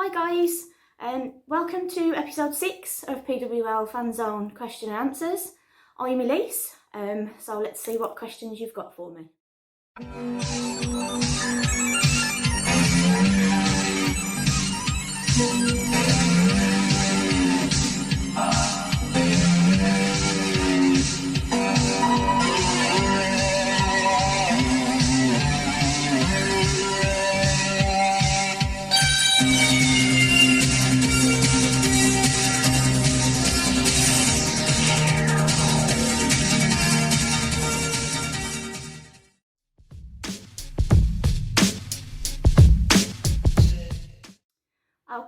Hi guys, welcome to episode 6 of PWL Fan Zone Question and Answers. I'm Elise, so let's see what questions you've got for me.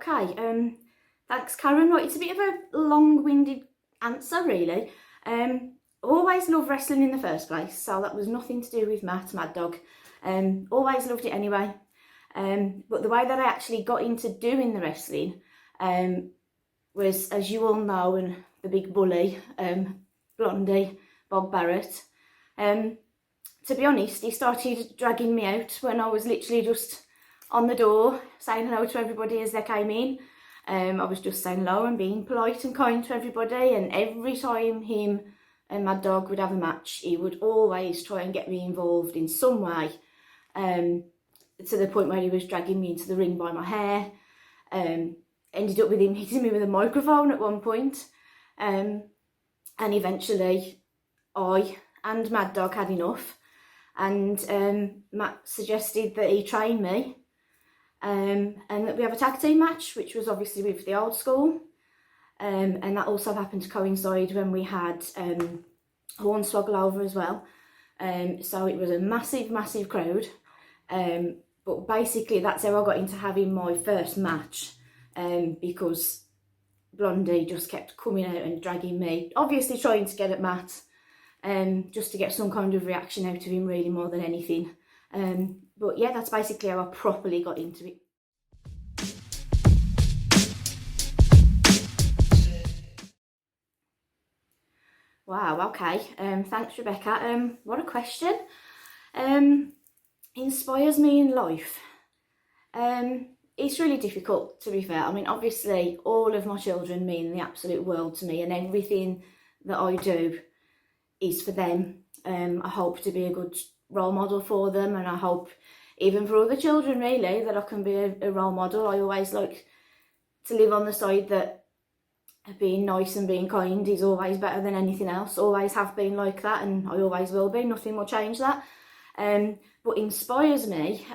Okay, thanks Karen. Right, it's a bit of a long-winded answer really. Always loved wrestling in the first place, so that was nothing to do with Matt, Mad Dog. Always loved it anyway. But the way that I actually got into doing the wrestling was, as you all know, and the big bully, Blondie, Bob Barrett. To be honest, he started dragging me out when I was literally just on the door saying hello to everybody as they came in. I was just saying hello and being polite and kind to everybody, and every time him and Mad Dog would have a match, he would always try and get me involved in some way, to the point where he was dragging me into the ring by my hair. Ended up with him hitting me with a microphone at one point. And eventually I and Mad Dog had enough, and Matt suggested that he train me, and that we have a tag team match, which was obviously with the old school, and that also happened to coincide when we had Hornswoggle over as well, so it was a massive crowd, but basically that's how I got into having my first match, because Blondie just kept coming out and dragging me, obviously trying to get at Matt, just to get some kind of reaction out of him really, more than anything. But yeah, that's basically how I properly got into it. Wow, okay. Thanks, Rebecca. What a question. Inspires me in life. It's really difficult, to be fair. I mean, obviously, all of my children mean the absolute world to me, and everything that I do is for them. I hope to be a good role model for them, and I hope even for other children really that I can be a role model. I always like to live on the side that being nice and being kind is always better than anything else. Always have been like that, and I always will be. Nothing will change that. What inspires me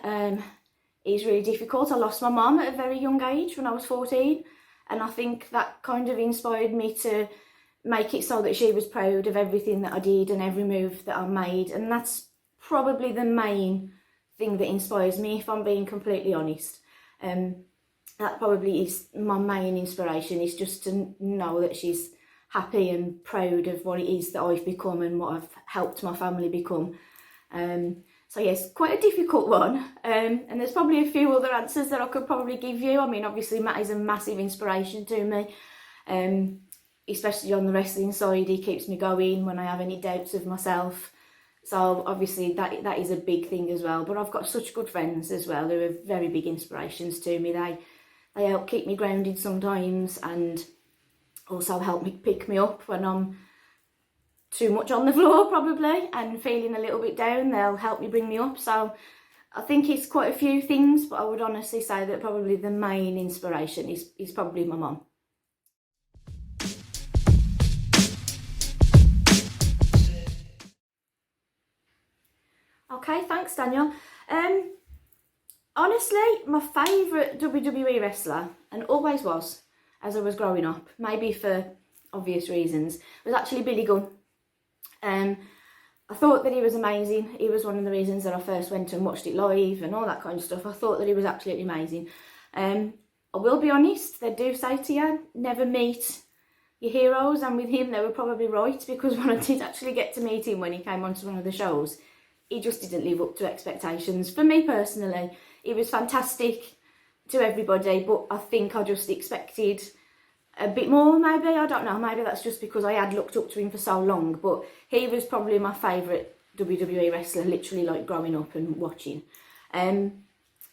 is really difficult. I lost my mum at a very young age when I was 14, and I think that kind of inspired me to make it so that she was proud of everything that I did and every move that I made, and that's probably the main thing that inspires me, if I'm being completely honest. That probably is my main inspiration, is just to know that she's happy and proud of what it is that I've become and what I've helped my family become. So yes, quite a difficult one, and there's probably a few other answers that I could probably give you. I mean, obviously Matt is a massive inspiration to me, especially on the wrestling side. He keeps me going when I have any doubts of myself. So obviously that is a big thing as well. But I've got such good friends as well who are very big inspirations to me. They help keep me grounded sometimes, and also help me pick me up when I'm too much on the floor probably and feeling a little bit down. They'll help me bring me up. So I think it's quite a few things, but I would honestly say that probably the main inspiration is probably my mum. Okay, thanks Daniel. Honestly, my favourite WWE wrestler, and always was as I was growing up, maybe for obvious reasons, was actually Billy Gunn. I thought that he was amazing. He was one of the reasons that I first went and watched it live and all that kind of stuff. I thought that he was absolutely amazing. I will be honest, they do say to you, never meet your heroes, and with him they were probably right, because when I did actually get to meet him when he came onto one of the shows, he just didn't live up to expectations. For me personally, he was fantastic to everybody, but I think I just expected a bit more, maybe. I don't know, maybe that's just because I had looked up to him for so long, but he was probably my favourite WWE wrestler, literally like growing up and watching.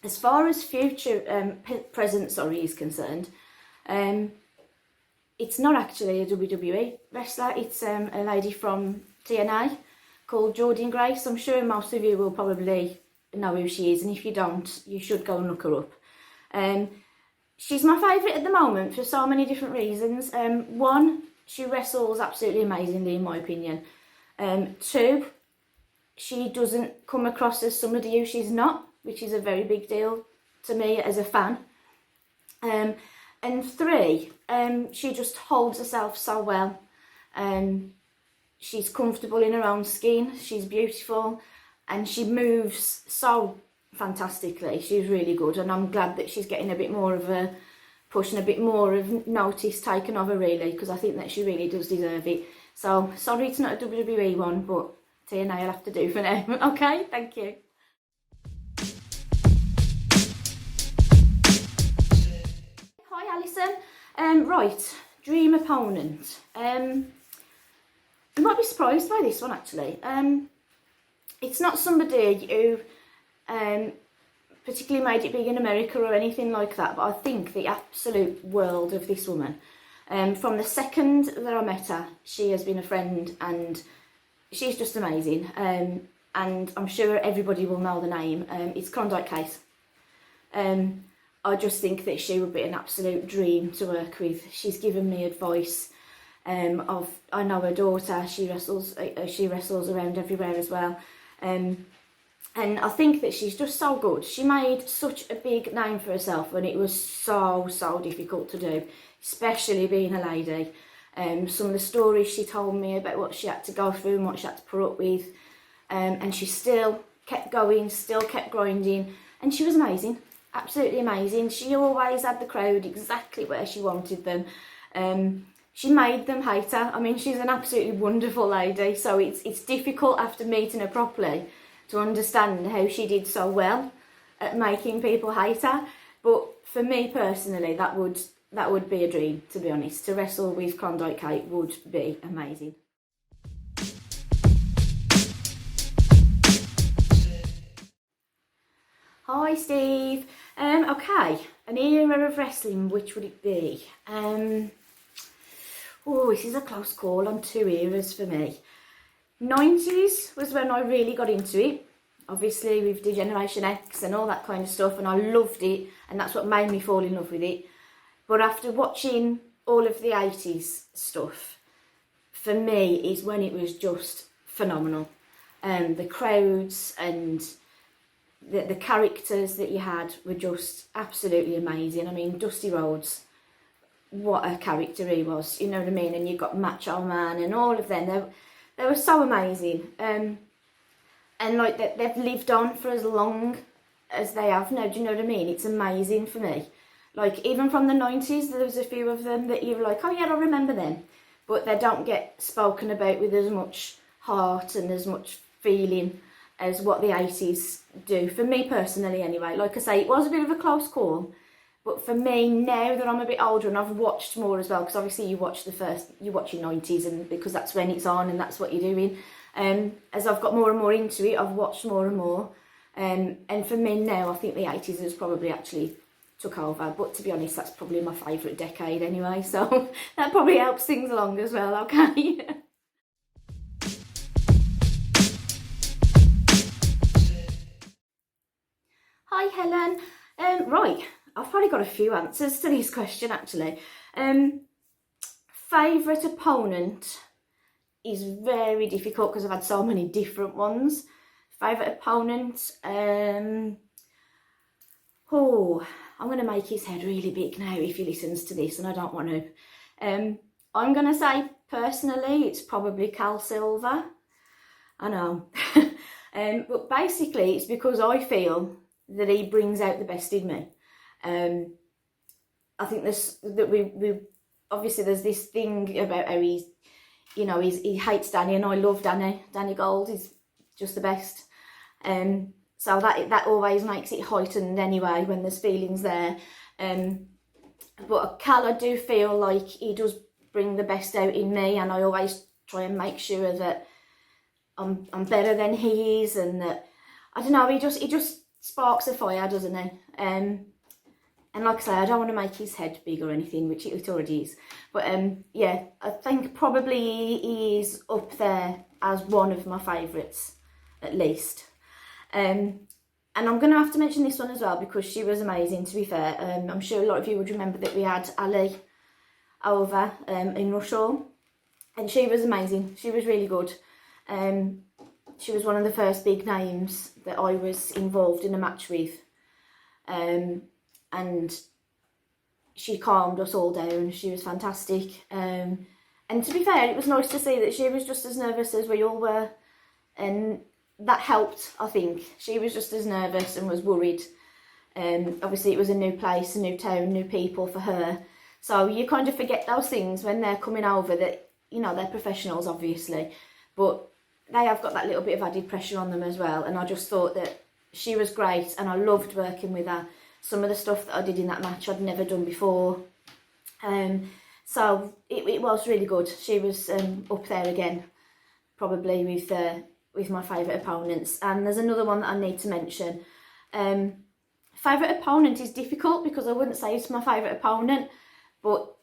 As far as future, present, is concerned, it's not actually a WWE wrestler. It's a lady from TNA called Jordan Grace. I'm sure most of you will probably know who she is, and if you don't, you should go and look her up. She's my favourite at the moment for so many different reasons. One, she wrestles absolutely amazingly, in my opinion. Two, she doesn't come across as somebody who she's not, which is a very big deal to me as a fan. And three, she just holds herself so well. She's comfortable in her own skin, she's beautiful, and she moves so fantastically. She's really good, and I'm glad that she's getting a bit more of a push and a bit more of notice taken of her, really, because I think that she really does deserve it. So, sorry it's not a WWE one, but TNA will have to do for now. Okay, thank you. Hi Alison. Right, dream opponent. You might be surprised by this one actually. It's not somebody who particularly made it big in America or anything like that, but I think the absolute world of this woman. From the second that I met her, she has been a friend and she's just amazing. And I'm sure everybody will know the name. It's Klondike Kate. I just think that she would be an absolute dream to work with. She's given me advice. I know her daughter. She wrestles around everywhere as well. And I think that she's just so good. She made such a big name for herself when it was so difficult to do, especially being a lady. Some of the stories she told me about what she had to go through and what she had to put up with, and she still kept going, still kept grinding, and she was amazing, absolutely amazing. She always had the crowd exactly where she wanted them. She made them hate her. I mean, she's an absolutely wonderful lady, so it's difficult after meeting her properly to understand how she did so well at making people hate her. But for me personally, that would be a dream, to be honest. To wrestle with Klondike Kate would be amazing. Hi Steve. Okay, an era of wrestling, which would it be? This is a close call on two eras for me. 90s was when I really got into it, obviously with Generation X and all that kind of stuff, and I loved it, and that's what made me fall in love with it. But after watching all of the 80s stuff, for me is when it was just phenomenal. The crowds and the characters that you had were just absolutely amazing. I mean, Dusty Rhodes, what a character he was, you know what I mean? And you've got Macho Man and all of them. They were so amazing. And like they've lived on for as long as they have now, do you know what I mean? It's amazing for me. Like, even from the 90s, there was a few of them that you were like, oh yeah, I remember them. But they don't get spoken about with as much heart and as much feeling as what the 80s do. For me personally anyway. Like I say, it was a bit of a close call. But for me, now that I'm a bit older and I've watched more as well, because obviously you watch your 90s, and because that's when it's on and that's what you're doing. As I've got more and more into it, I've watched more and more. And for me now, I think the 80s has probably actually took over. But to be honest, that's probably my favourite decade anyway. So that probably helps things along as well, okay? Hi Helen. Right, I've probably got a few answers to this question actually. Favourite opponent is very difficult because I've had so many different ones. Favourite opponent, I'm going to make his head really big now if he listens to this, and I don't want to. I'm going to say personally it's probably Cal Silver. I know. But basically it's because I feel that he brings out the best in me. I think we obviously there's this thing about how he hates Danny, and I love Danny. Danny Gold is just the best. So that always makes it heightened anyway when there's feelings there. But Cal, I do feel like he does bring the best out in me, and I always try and make sure that I'm better than he is, and that, I don't know, he just sparks a fire, doesn't he? And like I say, I don't want to make his head big or anything, which it already is. But yeah, I think probably he is up there as one of my favourites, at least. And I'm going to have to mention this one as well because she was amazing, to be fair. I'm sure a lot of you would remember that we had Ali over in Rushall. And she was amazing. She was really good. She was one of the first big names that I was involved in a match with. And she calmed us all down. She was fantastic. And to be fair, it was nice to see that she was just as nervous as we all were. And that helped, I think. She was just as nervous and was worried. Obviously, it was a new place, a new town, new people for her. So you kind of forget those things when they're coming over that, you know, they're professionals, obviously. But they have got that little bit of added pressure on them as well. And I just thought that she was great and I loved working with her. Some of the stuff that I did in that match I'd never done before. So it was really good. She was up there again, probably with my favourite opponents. And there's another one that I need to mention. Favourite opponent is difficult because I wouldn't say it's my favourite opponent, but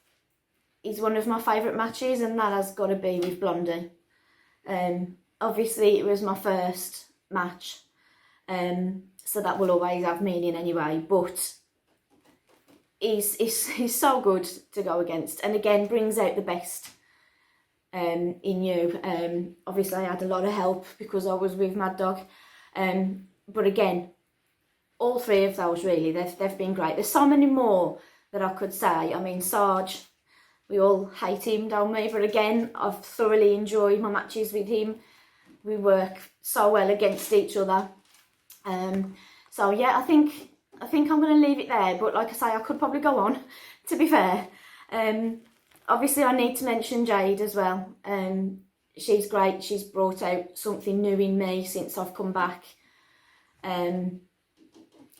he's one of my favourite matches, and that has got to be with Blondie. Obviously, it was my first match. So that will always have meaning anyway, but he's so good to go against, and again brings out the best in you. Obviously I had a lot of help because I was with Mad Dog, but again, all three of those really, they've been great. There's so many more that I could say. I mean, Sarge, we all hate him, don't we? But again, I've thoroughly enjoyed my matches with him. We work so well against each other. So yeah, I think I'm going to leave it there, but like I say, I could probably go on, to be fair. Obviously I need to mention Jade as well. She's great. She's brought out something new in me since I've come back.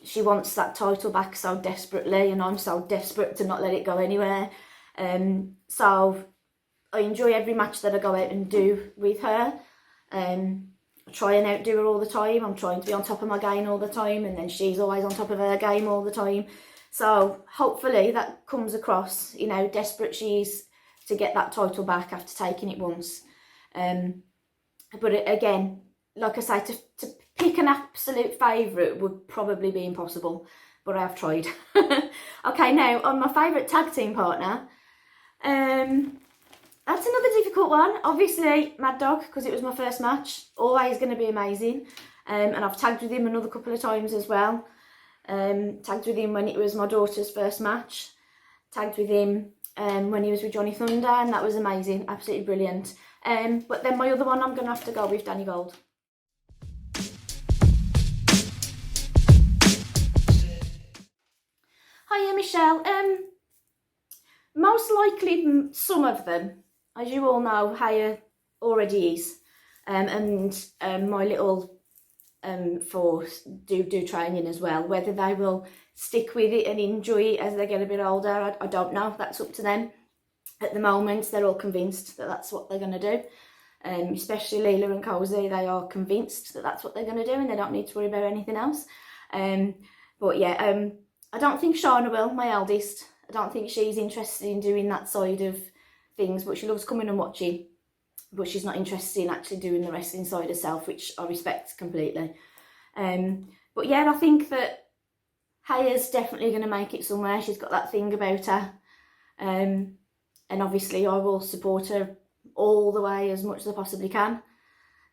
She wants that title back so desperately, and I'm so desperate to not let it go anywhere. So I enjoy every match that I go out and do with her. I try and outdo her all the time. I'm trying to be on top of my game all the time, and then she's always on top of her game all the time. So hopefully that comes across, you know, how desperate she is to get that title back after taking it once. But again, like I say, to pick an absolute favourite would probably be impossible, but I have tried. Okay, now on my favourite tag team partner, that's another difficult one. Obviously, Mad Dog, because it was my first match, always going to be amazing. And I've tagged with him another couple of times as well. Tagged with him when it was my daughter's first match. Tagged with him when he was with Johnny Thunder, and that was amazing, absolutely brilliant. But then my other one, I'm going to have to go with Danny Gold. Hiya, Michelle. Most likely some of them. As you all know, Hiya already is. And my little force do training as well. Whether they will stick with it and enjoy it as they get a bit older, I don't know. That's up to them. At the moment, they're all convinced that that's what they're going to do. Especially Leela and Cozy, they are convinced that that's what they're going to do, and they don't need to worry about anything else. But yeah, I don't think Shauna will, my eldest. I don't think she's interested in doing that side of things, but she loves coming and watching. But she's not interested in actually doing the wrestling side herself, which I respect completely. But yeah, I think that Haya's definitely going to make it somewhere. She's got that thing about her. And obviously I will support her all the way as much as I possibly can.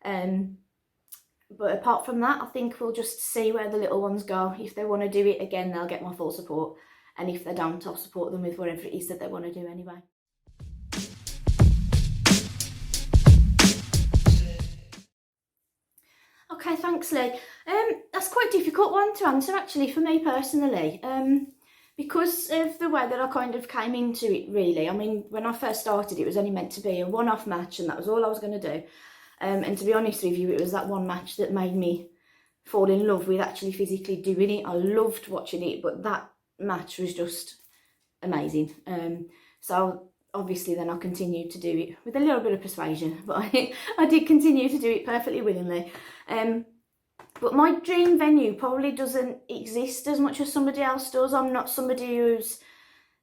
But apart from that, I think we'll just see where the little ones go. If they want to do it again, they'll get my full support. And if they don't, I'll support them with whatever it is that they want to do anyway. Okay, thanks, Lee. That's quite a difficult one to answer, actually, for me personally. Because of the way that I kind of came into it, really. I mean, when I first started, it was only meant to be a one-off match, and that was all I was going to do. And to be honest with you, it was that one match that made me fall in love with actually physically doing it. I loved watching it, but that match was just amazing. So obviously then I continued to do it with a little bit of persuasion, but I did continue to do it perfectly willingly. But my dream venue probably doesn't exist as much as somebody else does. I'm not somebody who's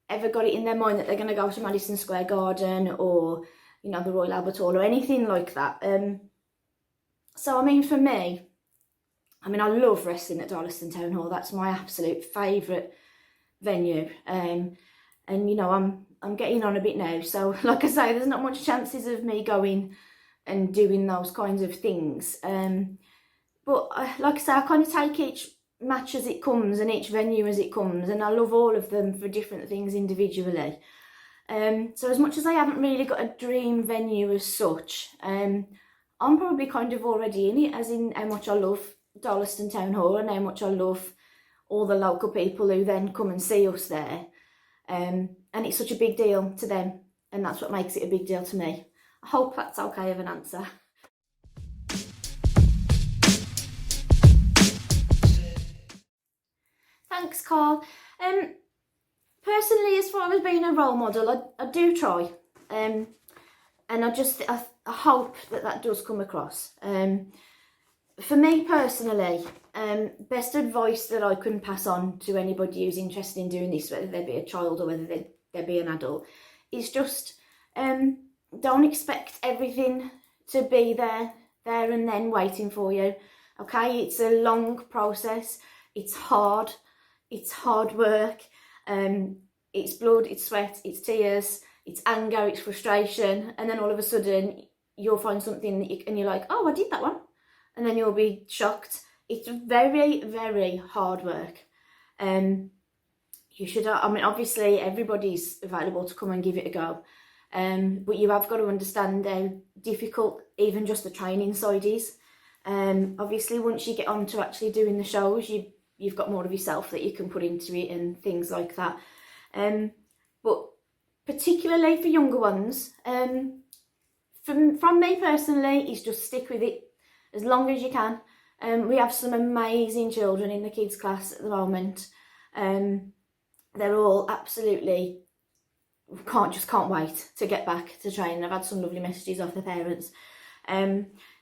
ever got it in their mind that they're going to go to Madison Square Garden or, you know, the Royal Albert Hall or anything like that. So, I mean, for me, I mean, I love wrestling at Darlaston Town Hall. That's my absolute favourite venue. And, you know, I'm getting on a bit now. So, like I say, there's not much chances of me going and doing those kinds of things. But like I say, I kind of take each match as it comes and each venue as it comes, and I love all of them for different things individually. So as much as I haven't really got a dream venue as such, I'm probably kind of already in it, as in how much I love Darlaston Town Hall and how much I love all the local people who then come and see us there. And it's such a big deal to them, and that's what makes it a big deal to me. I hope that's okay of an answer. Thanks, Carl. Personally, as far as being a role model, I do try. And I hope that does come across. For me personally, best advice that I can pass on to anybody who's interested in doing this, whether they be a child or whether they be an adult, is just don't expect everything to be there and then waiting for you. Okay, it's a long process. It's hard work. It's blood, it's sweat, it's tears, it's anger, it's frustration, and then all of a sudden you'll find something that and you're like, oh, I did that one, and then you'll be shocked. It's very, very hard work. You should, I mean, obviously everybody's available to come and give it a go, but you have got to understand how difficult even just the training side is. Obviously once you get on to actually doing the shows, you've got more of yourself that you can put into it and things like that. But particularly for younger ones, from me personally, is just stick with it as long as you can. We have some amazing children in the kids class at the moment. They're all absolutely can't wait to get back to training. I've had some lovely messages off the parents.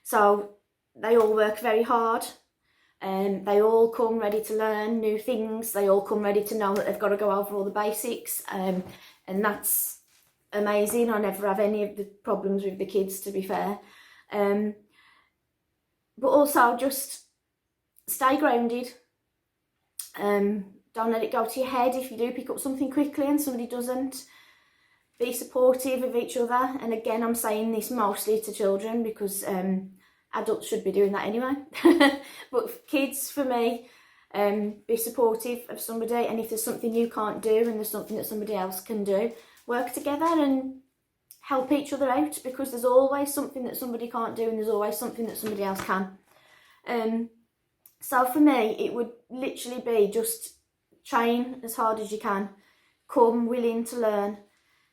So they all work very hard. They all come ready to learn new things. They all come ready to know that they've got to go over all the basics. And that's amazing. I never have any of the problems with the kids, to be fair. But also just stay grounded. Don't let it go to your head if you do pick up something quickly and somebody doesn't. Be supportive of each other. And again, I'm saying this mostly to children because adults should be doing that anyway. But kids, for me, be supportive of somebody, and if there's something you can't do and there's something that somebody else can do, work together and help each other out, because there's always something that somebody can't do and there's always something that somebody else can. So for me, it would literally be just train as hard as you can, come willing to learn,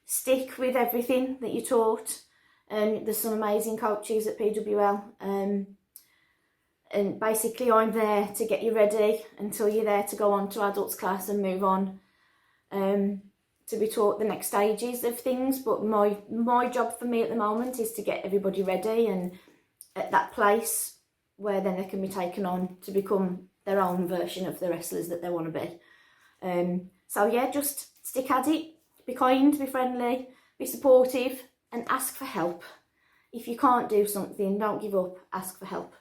stick with everything that you're taught. There's some amazing coaches at PWL, and basically I'm there to get you ready until you're there to go on to adults class and move on to be taught the next stages of things. But my job for me at the moment is to get everybody ready and at that place where then they can be taken on to become their own version of the wrestlers that they want to be. So yeah, just stick at it, be kind, be friendly, be supportive, and ask for help. If you can't do something, don't give up, ask for help.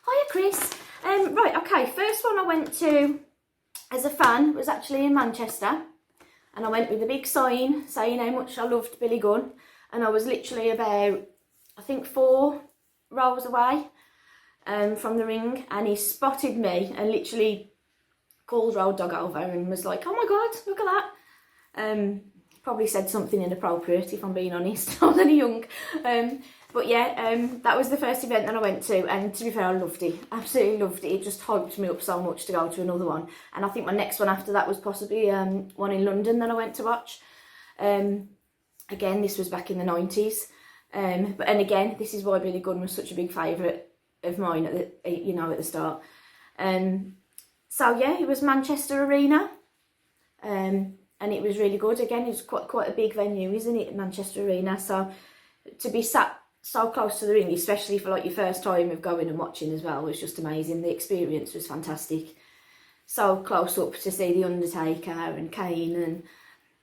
Hiya Chris. Right, okay, first one I went to as a fan was actually in Manchester, and I went with a big sign saying how much I loved Billy Gunn, and I was literally about, I think 4 rows away from the ring, and he spotted me and literally called Road Dog over and was like, oh my god, look at that. Probably said something inappropriate, if I'm being honest. I was only young. But yeah, that was the first event that I went to, and to be fair, I loved it. Absolutely loved it. It just hyped me up so much to go to another one. And I think my next one after that was possibly one in London that I went to watch. Again, this was back in the 90s. And again, this is why Billy Gunn was such a big favourite of mine at the start. So yeah, it was Manchester Arena. and it was really good. Again, it's quite a big venue, isn't it, Manchester Arena? So to be sat so close to the ring, especially for like your first time of going and watching as well, was just amazing. The experience was fantastic. So close up to see The Undertaker and Kane and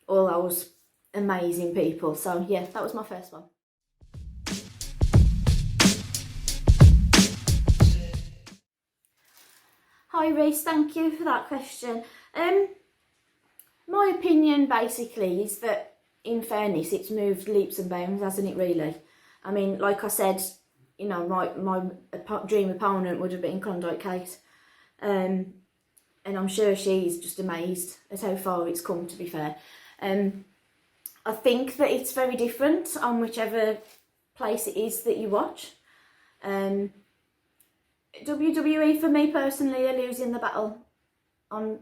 all those amazing people. So yeah, that was my first one. Hi Reese, thank you for that question. My opinion basically is that, in fairness, it's moved leaps and bounds, hasn't it really? I mean, like I said, you know, my dream opponent would have been Klondike Kate. And I'm sure she's just amazed at how far it's come, to be fair. I think that it's very different on whichever place it is that you watch. WWE, for me personally, are losing the battle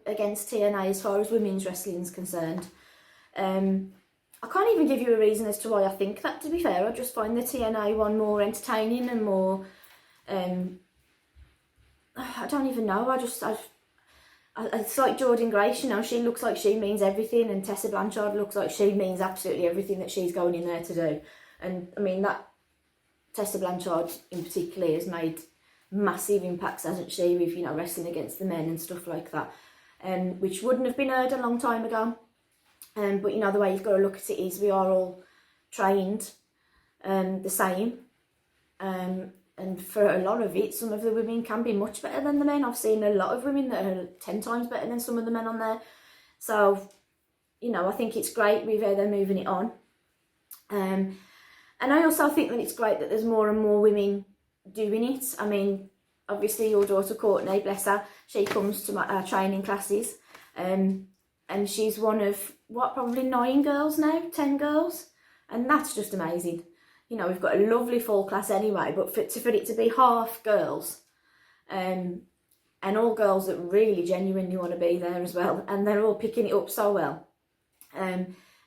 against TNA as far as women's wrestling is concerned. I can't even give you a reason as to why I think that, to be fair. I just find the TNA one more entertaining and more... I don't even know. It's like Jordan Grace, you know, she looks like she means everything, and Tessa Blanchard looks like she means absolutely everything that she's going in there to do. And I mean, that Tessa Blanchard in particular has made massive impacts, hasn't she, with, you know, wrestling against the men and stuff like that, which wouldn't have been heard a long time ago. But you know, the way you've got to look at it is we are all trained the same. And for a lot of it, some of the women can be much better than the men. I've seen a lot of women that are 10 times better than some of the men on there. So, you know, I think it's great with how they're moving it on. And I also think that it's great that there's more and more women doing it. I mean, obviously your daughter Courtney, bless her, she comes to my training classes. And she's one of, probably 9 girls now, 10 girls. And that's just amazing. You know, we've got a lovely full class anyway, but for it to be half girls, and all girls that really genuinely want to be there as well, and they're all picking it up so well,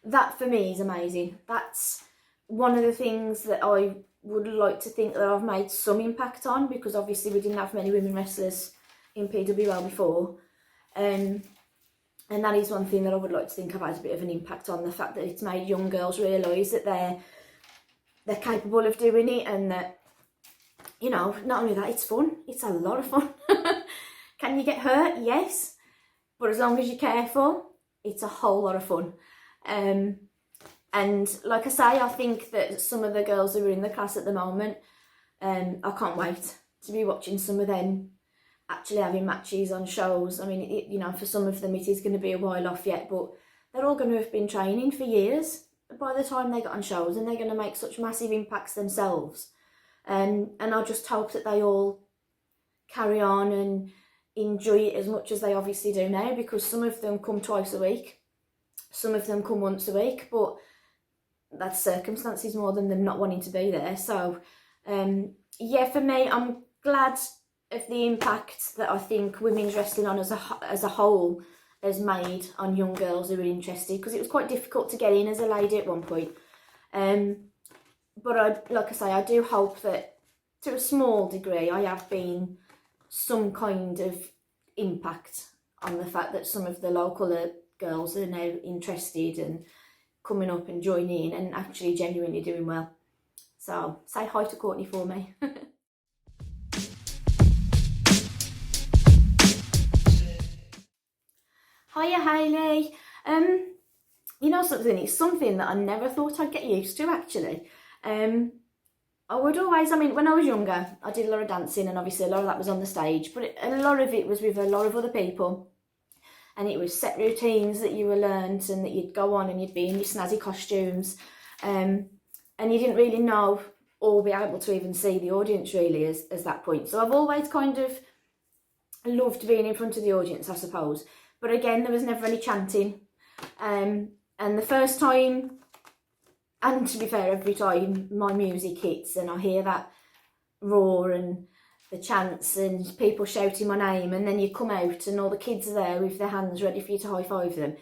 that for me is amazing. That's one of the things that I would like to think that I've made some impact on, because obviously we didn't have many women wrestlers in PWL before, and that is one thing that I would like to think I've had a bit of an impact on, the fact that it's made young girls realise that they're capable of doing it, and that, you know, not only that, it's fun. It's a lot of fun. Can you get hurt? Yes. But as long as you're careful, it's a whole lot of fun. And like I say, I think that some of the girls who are in the class at the moment, I can't wait to be watching some of them actually having matches on shows. I mean, you know, for some of them it is going to be a while off yet, but they're all going to have been training for years by the time they get on shows, and they're going to make such massive impacts themselves. And I just hope that they all carry on and enjoy it as much as they obviously do now, because some of them come twice a week, some of them come once a week, but that's circumstances more than them not wanting to be there. So yeah, for me, I'm glad of the impact that I think women's wrestling on as a whole has made on young girls who are interested, because it was quite difficult to get in as a lady at one point. But like I say, I do hope that to a small degree I have been some kind of impact on the fact that some of the local girls are now interested and coming up and joining in and actually genuinely doing well. So say hi to Courtney for me. Hiya Hayley. You know something, it's something that I never thought I'd get used to actually. I would always, I mean, when I was younger, I did a lot of dancing, and obviously a lot of that was on the stage, but a lot of it was with a lot of other people, and it was set routines that you were learned, and that you'd go on and you'd be in your snazzy costumes, and you didn't really know or be able to even see the audience really as that point. So I've always kind of loved being in front of the audience, I suppose. But again, there was never any chanting. And the first time, and to be fair, every time my music hits and I hear that roar and the chants and people shouting my name, and then you come out and all the kids are there with their hands ready for you to high five them,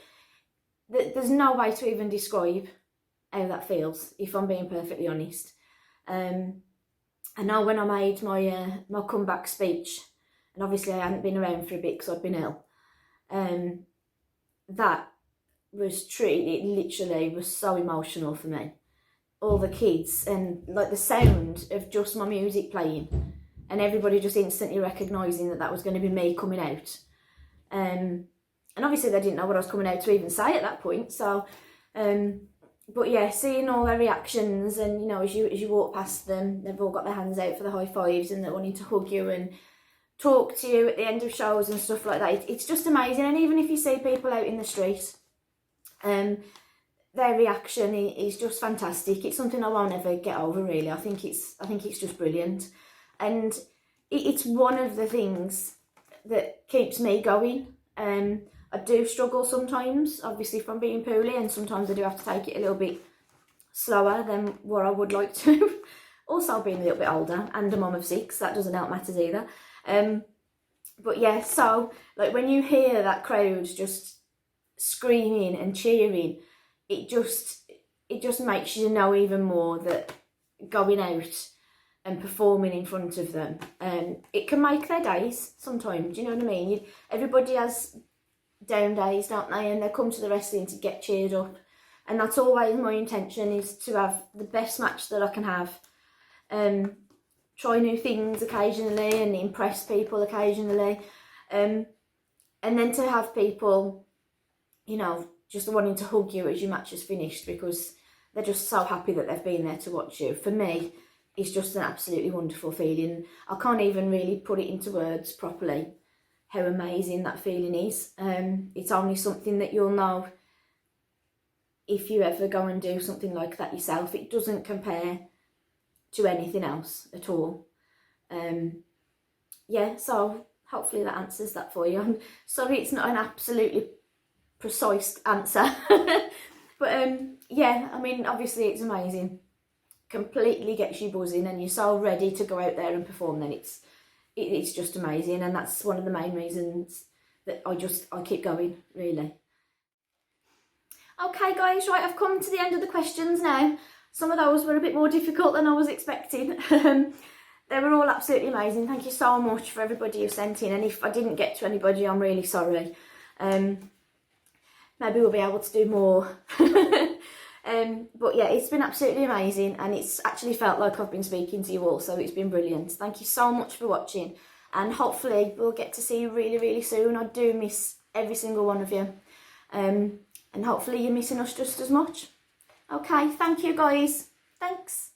there's no way to even describe how that feels, if I'm being perfectly honest. I know when I made my comeback speech, and obviously I hadn't been around for a bit because I'd been ill, that was it literally was so emotional for me. All the kids and like the sound of just my music playing and everybody just instantly recognising that that was going to be me coming out. And obviously they didn't know what I was coming out to even say at that point. So, but yeah, seeing all their reactions and, you know, as you walk past them, they've all got their hands out for the high fives and they're wanting to hug you and talk to you at the end of shows and stuff like that. It's just amazing. And even if you see people out in the street, their reaction is just fantastic. It's something I won't ever get over, really. I think it's just brilliant, and it's one of the things that keeps me going. I do struggle sometimes, obviously from being poorly, and sometimes I do have to take it a little bit slower than what I would like to. Also being a little bit older and a mum of 6, that doesn't help matters either. But yeah, so like when you hear that crowd just screaming and cheering, it just makes you know even more that going out and performing in front of them, it can make their days sometimes. Do you know what I mean? Everybody has down days, don't they? And they come to the wrestling to get cheered up, and that's always my intention, is to have the best match that I can have. Try new things occasionally and impress people occasionally, and then to have people, you know, just wanting to hug you as your match is finished because they're just so happy that they've been there to watch you. For me, it's just an absolutely wonderful feeling. I can't even really put it into words properly how amazing that feeling is. It's only something that you'll know if you ever go and do something like that yourself. It doesn't compare to anything else at all. Yeah, so hopefully that answers that for you. I'm sorry it's not an absolutely precise answer. But yeah, I mean, obviously it's amazing. Completely gets you buzzing and you're so ready to go out there and perform. Then it's just amazing, and that's one of the main reasons that I keep going, really. Okay guys, right, I've come to the end of the questions now. Some of those were a bit more difficult than I was expecting. They were all absolutely amazing. Thank you so much for everybody who sent in, and if I didn't get to anybody, I'm really sorry. Maybe we'll be able to do more. But yeah, it's been absolutely amazing, and it's actually felt like I've been speaking to you all, so it's been brilliant. Thank you so much for watching, and hopefully we'll get to see you really, really soon. I do miss every single one of you, and hopefully you're missing us just as much. Okay, thank you guys. Thanks.